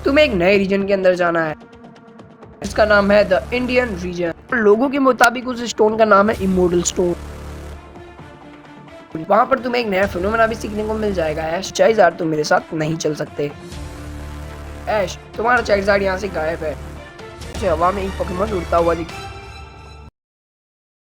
तुम्हें एक नए रीजन के अंदर जाना है। इसका नाम है द इंडियन रीजन। लोगों के मुताबिक उस स्टोन का नाम है इमोर्टल स्टोन। वहाँ पर तुम्हें एक नया फिनोमेना भी सीखने को मिल जाएगा। ऐश, चाइज़ार्ड तुम मेरे साथ नहीं चल सकते। ऐश, तुम्हारा चाइज़ार्ड यहाँ से गायब है। मुझे हवा में एक पोकेमॉन उड़ता हुआ दिख।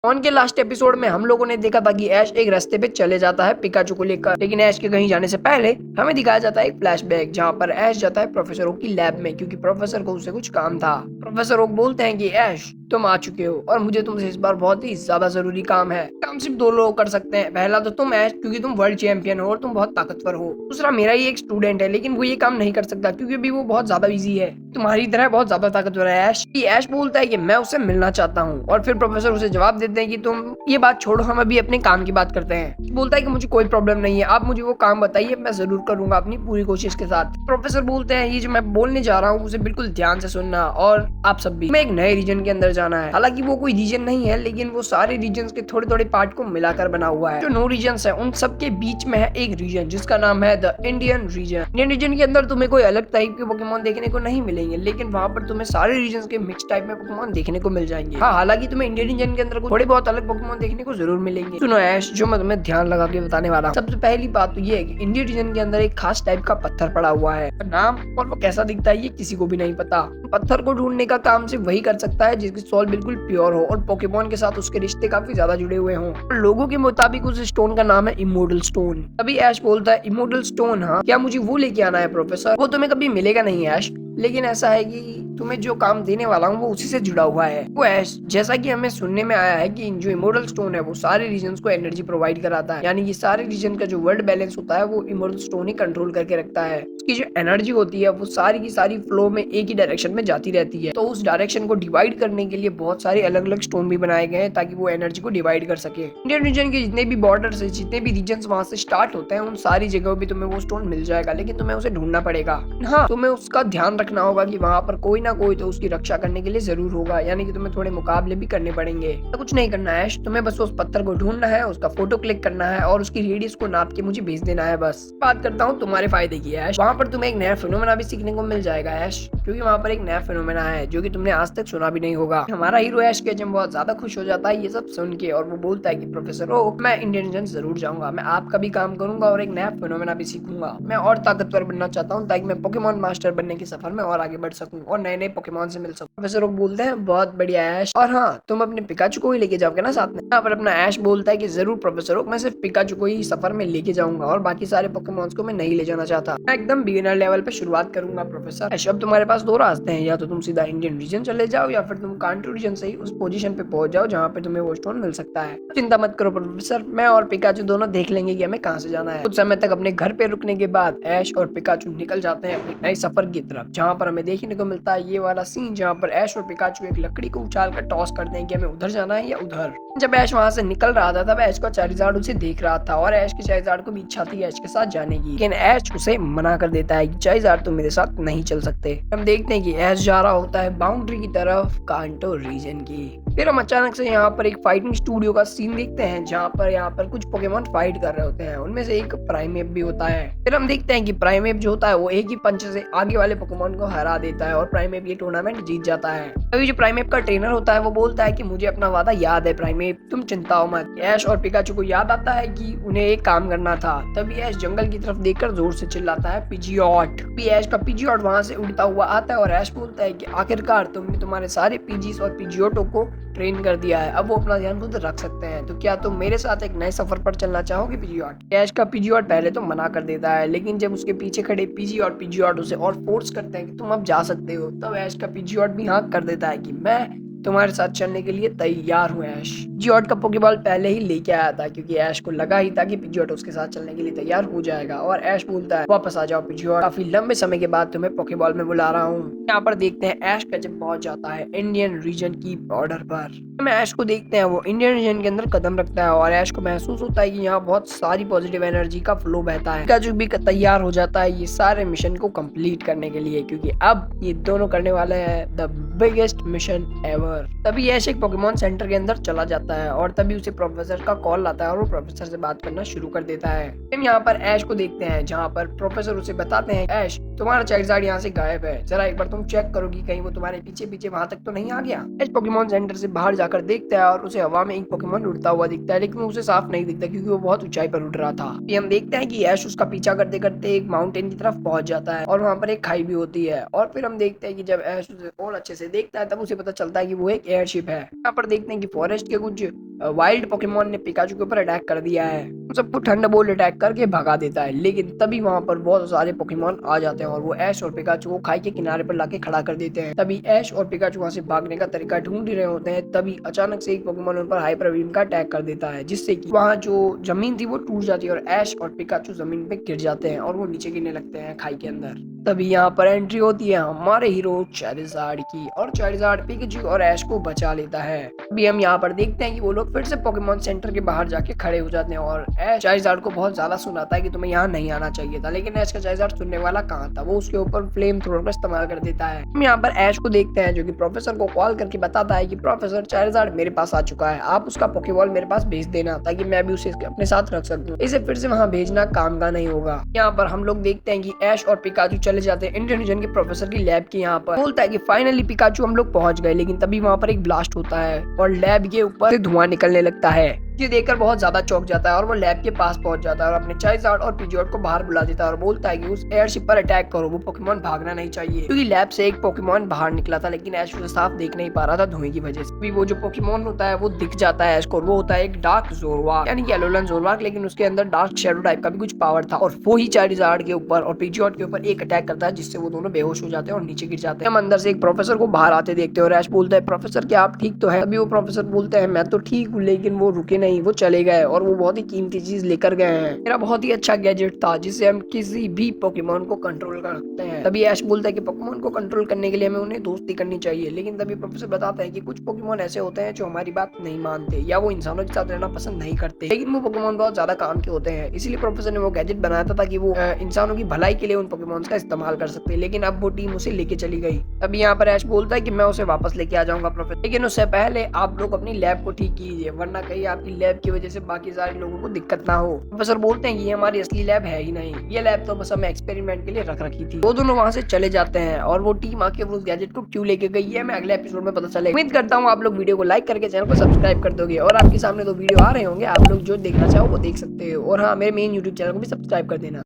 ऑन के लास्ट एपिसोड में हम लोगों ने देखा था कि ऐश एक रास्ते पे चले जाता है पिकाचू को लेकर, लेकिन ऐश के कहीं जाने से पहले हमें दिखाया जाता है एक फ्लैशबैक जहाँ पर ऐश जाता है प्रोफेसर ओक की लैब में, क्योंकि प्रोफेसर को उससे कुछ काम था। प्रोफेसर ओक बोलते हैं कि ऐश, तुम आ चुके हो और मुझे तुमसे इस बार बहुत ही ज्यादा जरूरी काम है। काम सिर्फ दो लोग कर सकते हैं। पहला तो तुम ऐश, क्योंकि तुम वर्ल्ड चैंपियन हो और तुम बहुत ताकतवर हो। दूसरा मेरा ही एक स्टूडेंट है, लेकिन वो ये काम नहीं कर सकता क्योंकि अभी वो बहुत ज्यादा बिजी है। तुम्हारी तरह बहुत ज्यादा ताकतवर है ऐश। ऐश बोलता है कि मैं उससे मिलना चाहता हूँ और फिर प्रोफेसर उसे जवाब देते हैं कि तुम ये बात छोड़ो, हम अभी अपने काम की बात करते हैं। बोलता है कि मुझे कोई प्रॉब्लम नहीं है, आप मुझे वो काम बताइए, मैं जरूर करूंगा अपनी पूरी कोशिश के साथ। प्रोफेसर बोलते हैं ये जो मैं बोलने जा रहा हूँ उसे बिल्कुल ध्यान से सुनना, और आप सब भी। हमें एक नए रीजन के अंदर जाना है। हालांकि वो कोई रीजन नहीं है, लेकिन वो सारे रीजन के थोड़े थोड़े पार्ट को मिलाकर बना हुआ है। जो 9 रीजन है उन सब के बीच में है एक रीजन जिसका नाम है the Indian reason. Indian reason के अंदर तुम्हें कोई अलग टाइप के पोकेमॉन देखने को नहीं मिलेंगे, लेकिन वहाँ पर तुम्हें सारे रीजन के मिक्स टाइप में पोकेमॉन देखने को मिल जाएंगे। हाँ, हालांकि तुम्हें इंडियन रीजन के अंदर थोड़े बहुत अलग पोकेमॉन देखने को जरूर मिलेंगे। सुनो ऐश, जो मैं तुम्हें ध्यान लगा के बताने वाला हूँ। सबसे पहली बात तो ये है कि इंडियन रीजन के अंदर एक खास टाइप का पत्थर पड़ा हुआ है। नाम और वो कैसा दिखता है ये किसी को भी नहीं पता। पत्थर को ढूंढने का काम सिर्फ वही कर सकता है जिसकी सोल बिल्कुल प्योर हो और पोकेमॉन के साथ उसके रिश्ते काफी ज्यादा जुड़े हुए हों। लोगों के मुताबिक उस स्टोन का नाम है इमोर्टल स्टोन। तभी ऐश बोलता है इमोर्टल स्टोन, हाँ क्या मुझे वो लेके आना है प्रोफेसर? वो तुम्हें कभी मिलेगा नहीं ऐश, लेकिन ऐसा है कि तुम्हें जो काम देने वाला हूँ वो उसी से जुड़ा हुआ है। वो ऐश, जैसा कि हमें सुनने में आया है कि जो इमोर्टल स्टोन है वो सारे रीजन्स को एनर्जी प्रोवाइड कराता है, यानी कि सारे रीजन का जो वर्ल्ड बैलेंस होता है वो इमोर्टल स्टोन ही कंट्रोल करके रखता है। उसकी जो एनर्जी होती है वो सारी की सारी फ्लो में एक ही डायरेक्शन में जाती रहती है। तो उस डायरेक्शन को डिवाइड करने के लिए बहुत सारे अलग अलग स्टोन भी बनाए गए हैं ताकि वो एनर्जी को डिवाइड कर सके। इंडियन रीजन के जितने भी बॉर्डर है, जितने भी रीजन वहां से स्टार्ट होते हैं, उन सारी जगहों पे तुम्हें वो स्टोन मिल जाएगा, लेकिन तुम्हें उसे ढूंढना पड़ेगा। हाँ, तुम्हें उसका ध्यान रखना होगा कि वहां पर कोई ना कोई तो उसकी रक्षा करने के लिए जरूर होगा, यानी कि तुम्हें थोड़े मुकाबले भी करने पड़ेंगे। तो कुछ नहीं करना है, तुम्हें बस उस पत्थर को ढूंढना है, उसका फोटो क्लिक करना है और उसकी रेडियस को नाप के मुझे भेज देना है। बस बात करता हूँ तुम्हारे फायदे की ऐश। वहाँ पर तुम्हें एक नया फिनोमेना भी सीखने को मिल जाएगा ऐश, क्योंकि वहाँ पर एक नया फिनोमेना है जो कि तुमने आज तक सुना भी नहीं होगा। हमारा हीरो ऐश केचम बहुत ज्यादा खुश हो जाता है ये सब सुन के, और वो बोलता है कि प्रोफेसर ओक, मैं इंडियन रीजन जरूर जाऊंगा, मैं आपका भी काम करूंगा और एक नया फिनोमेना भी सीखूंगा। मैं और ताकतवर बनना चाहता हूँ ताकि मैं पोकेमॉन मास्टर बनने के सफर में और आगे बढ़ सकूं और नए नए पोकेमॉन से मिल सकूं। प्रोफेसर ओक बोलते हैं बहुत बढ़िया ऐश, और हाँ तुम अपने पिकाचू को ही लेके जाओगे ना साथ में? यहाँ पर अपना ऐश बोलता है कि जरूर प्रोफेसर ओक, मैं सिर्फ पिकाचू को ही सफर में लेके जाऊंगा और बाकी सारे पोकेमॉन्स को मैं नहीं ले जाना चाहता। मैं एकदम बिगिनर लेवल पे शुरुआत करूंगा प्रोफेसर। ऐश, अब तुम्हारे पास दो रास्ते हैं, या तो तुम सीधा इंडियन रीजन चले जाओ या फिर तुम कांटो रीजन से ही उस पोजीशन पे पहुंच जाओ जहाँ पे तुम्हें वो स्टोन मिल सकता है। चिंता मत करो प्रोफेसर, मैं और पिकाचू दोनों देख लेंगे कि हमें कहाँ से जाना है। कुछ समय तक अपने घर पे रुकने के बाद ऐश और पिकाचू निकल जाते हैं अपने नए सफर की तरफ, जहाँ पर हमें देखने को मिलता है ये वाला सीन जहाँ पर ऐश और पिकाचू एक लकड़ी को उछाल कर टॉस करते हैं कि हमें उधर जाना है या उधर। जब ऐश वहाँ से निकल रहा था तब ऐश का चाइज़ार्ड उसे देख रहा था और ऐश के चाइज़ार्ड को भी इच्छा थी ऐश के साथ जाने की, लेकिन ऐश उसे मना कर देता है कि चाइज़ार्ड तुम मेरे साथ नहीं चल सकते। हम देखते हैं कि ऐश जा रहा होता है बाउंड्री की तरफ कांटो रीजन की। फिर हम अचानक से यहाँ पर एक फाइटिंग स्टूडियो का सीन देखते हैं जहाँ पर कुछ पोकेमॉन फाइट कर रहे होते हैं, उनमें से एक प्राइमेप भी होता है। फिर हम देखते हैं कि प्राइमेप जो होता है वो एक ही पंच से आगे वाले पोकेमॉन को हरा देता है और प्राइमेप ये टूर्नामेंट जीत जाता है। अभी जो प्राइमेप का ट्रेनर होता है वो बोलता है कि मुझे अपना वादा याद है प्राइमेप, तुम चिंता हो मत। ऐश और पिकाचू को याद आता है कि उन्हें एक काम करना था। तभी ऐश जंगल की तरफ देखकर जोर से चिल्लाता है पिजियॉट। ऐश का पिजियॉट वहां से उड़ता हुआ आता है और ऐश बोलता है कि आखिरकार तुमने तुम्हारे सारे पीजीस और पिजियोटो को ट्रेन कर दिया है, अब वो अपना ध्यान खुद रख सकते हैं, तो क्या तुम मेरे साथ एक नए सफर पर चलना चाहोगे पिजियॉट? ऐश का पिजियॉट पहले तो मना कर देता है, लेकिन जब उसके पीछे खड़े पीजी और पिजियॉट उसे और फोर्स करते हैं कि तुम अब जा सकते हो, तब ऐश का पिजियॉट भी हाँ कर देता है कि मैं तुम्हारे साथ चलने के लिए तैयार हूँ ऐश। पिजियॉट का पोकेबॉल पहले ही लेके आया था क्योंकि ऐश को लगा ही था कि पिजियॉट उसके साथ चलने के लिए तैयार हो जाएगा, और ऐश बोलता है वापस आ जाओ पिजियॉट, काफी लंबे समय के बाद तुम्हें पोकेबॉल में बुला रहा हूँ। यहाँ पर देखते हैं ऐश का जब पहुंच जाता है इंडियन रीजन की बॉर्डर पर। हम ऐश को देखते हैं वो इंडियन रीजन के अंदर कदम रखता है और ऐश को महसूस होता है कि यहाँ बहुत सारी पॉजिटिव एनर्जी का फ्लो बहता है। पिकाचू भी तैयार हो जाता है ये सारे मिशन को कंप्लीट करने के लिए, क्योंकि अब ये दोनों करने वाले हैं द बिगेस्ट मिशन एवर। पर। तभी ऐश एक पोकेमॉन सेंटर के अंदर चला जाता है और तभी उसे प्रोफेसर का कॉल आता है और वो प्रोफेसर से बात करना शुरू कर देता है। हम यहाँ पर ऐश को देखते हैं जहाँ पर प्रोफेसर उसे बताते हैं, ऐश तुम्हारा चाइल्ड यहाँ से गायब है, जरा एक बार तुम चेक करो कि कहीं वो तुम्हारे पीछे पीछे वहां तक तो नहीं आ गया। ऐश पोकेमॉन सेंटर से बाहर जाकर देखता है और उसे हवा में एक पोकेमॉन उड़ता हुआ दिखता है, लेकिन उसे साफ नहीं दिखता क्योंकि वो बहुत ऊंचाई पर उड़ रहा था। हम देखते हैं कि ऐश उसका पीछा करते करते एक माउंटेन की तरफ पहुंच जाता है और वहाँ पर एक खाई भी होती है। और फिर हम देखते हैं कि जब ऐश उसे और अच्छे से देखता है तब उसे पता चलता है कि वो एक एयरशिप है। यहाँ पर देखते हैं कि फॉरेस्ट के कुछ वाइल्ड पोकेमॉन ने पिकाचू के ऊपर अटैक कर दिया है। उन सबको थंडरबोल्ट अटैक करके भगा देता है, लेकिन तभी वहाँ पर बहुत सारे पोकेमॉन आ जाते हैं और वो ऐश और पिकाचू को खाई के किनारे पर लाके खड़ा कर देते हैं। तभी ऐश और पिकाचू वहाँ से भागने का तरीका ढूंढ ही रहे होते हैं, तभी अचानक से एक पोकेमॉन उन पर हाइपर बीम का अटैक कर देता है, जिससे कि वहाँ जो जमीन थी वो टूट जाती है और ऐश और पिकाचू जमीन पे गिर जाते हैं और वो नीचे गिरने लगते हैं खाई के अंदर। तभी यहाँ पर एंट्री होती है हमारे हीरो चारिज़ार्ड की और चारिज़ार्ड पिकाचू और ऐश को बचा लेता है। अभी हम यहाँ पर देखते हैं कि वो लोग फिर से पोकेमॉन सेंटर के बाहर जाके खड़े हो जाते हैं और ऐश चारिज़ार्ड को बहुत ज्यादा सुनाता है कि तुम्हें यहाँ नहीं आना चाहिए था, लेकिन ऐश का चारिज़ार्ड सुनने वाला कहाँ था, वो उसके ऊपर फ्लेम थ्रोअर का इस्तेमाल कर देता है। हम यहाँ पर ऐश को देखते हैं जो कि प्रोफेसर को कॉल करके बताता है कि प्रोफेसर चारिज़ार्ड मेरे पास आ चुका है, आप उसका पोकेबॉल मेरे पास भेज देना ताकि मैं भी उसे अपने साथ रख सकूं। इसे फिर से वहाँ भेजना काम का नहीं होगा। यहाँ पर हम लोग देखते हैं कि ऐश और पिकाचू चले जाते हैं इंडोनेशियन के प्रोफेसर की लैब के यहाँ पर। बोलता है कि फाइनली पिकाचू हम लोग पहुंच गए, लेकिन तभी वहाँ पर एक ब्लास्ट होता है और लैब के ऊपर से धुआं निकलने लगता है। ये देखकर बहुत ज्यादा चौंक जाता है और वो लैब के पास पहुंच जाता है और अपने चाइज़ार्ड और पिजियोट को बाहर बुला देता है और बोलता है कि उस एयरशिप पर अटैक करो, वो पोकेमॉन भागना नहीं चाहिए, क्योंकि लैब से एक पोकेमॉन बाहर निकला था लेकिन ऐश उसे साफ देख नहीं पा रहा था धुएं की वजह से। वो जो पोकेमॉन होता है वो दिख जाता है ऐश को, वो होता है एक डार्क ज़ोरवार्क यानी कि एलोलन ज़ोरवार्क, लेकिन उसके अंदर डार्क शैडो टाइप का भी कुछ पावर था और वो ही चाइज़ार्ड के ऊपर और पिजियोट के ऊपर एक अटैक करता है जिससे वो दोनों बेहोश हो जाते हैं और नीचे गिर जाते हैं। हम अंदर से एक प्रोफेसर को बाहर आते देखते हैं और ऐश बोलता है, प्रोफेसर क्या आप ठीक तो है? तभी वो प्रोफेसर बोलते हैं, मैं तो ठीक हूँ, लेकिन वो रुके नहीं, वो चले गए और वो बहुत ही कीमती चीज लेकर गए हैं। मेरा बहुत ही अच्छा गैजेट था जिससे हम किसी भी पोकेमॉन को कंट्रोल कर सकते हैं। तभी ऐश बोलता है कि पोकेमॉन को कंट्रोल करने के लिए हमें उन्हें दोस्ती करनी चाहिए, लेकिन तभी प्रोफेसर बताता है कि कुछ पोकेमॉन ऐसे होते हैं जो हमारी बात नहीं मानते या वो इंसानों के साथ रहना पसंद नहीं करते, लेकिन वो पोकेमॉन बहुत ज्यादा काम के होते हैं। इसीलिए प्रोफेसर ने वो गैजेट बनाया था ताकि वो इंसानों की भलाई के लिए उन पोकेमॉन का इस्तेमाल कर सकते, लेकिन अब वो टीम उसे लेके चली गई। तभी यहाँ पर ऐश बोलता है कि मैं उसे वापस लेके आ जाऊंगा प्रोफेसर, लेकिन उससे पहले आप लोग अपनी लैब को ठीक कीजिए, वरना कहीं आपकी लैब की वजह से बाकी सारे लोगों को दिक्कत ना हो। प्रोफेसर बोलते हैं कि ये हमारी असली लैब है ही नहीं, ये लैब तो बस हमें एक्सपेरिमेंट के लिए रख रखी थी। वो दोनों वहां से चले जाते हैं और वो टीम आके उस गैजेट को क्यों लेके गई है मैं अगले एपिसोड में पता चलेगा। उम्मीद करता हूँ आप लोग वीडियो को लाइक करके चैनल को सब्सक्राइब कर दोगे और आपके सामने दो वीडियो आ रहे होंगे, आप लोग जो देखना चाहो वो देख सकते हो। और हाँ, मेरे मेन यूट्यूब चैनल को भी सब्सक्राइब कर देना।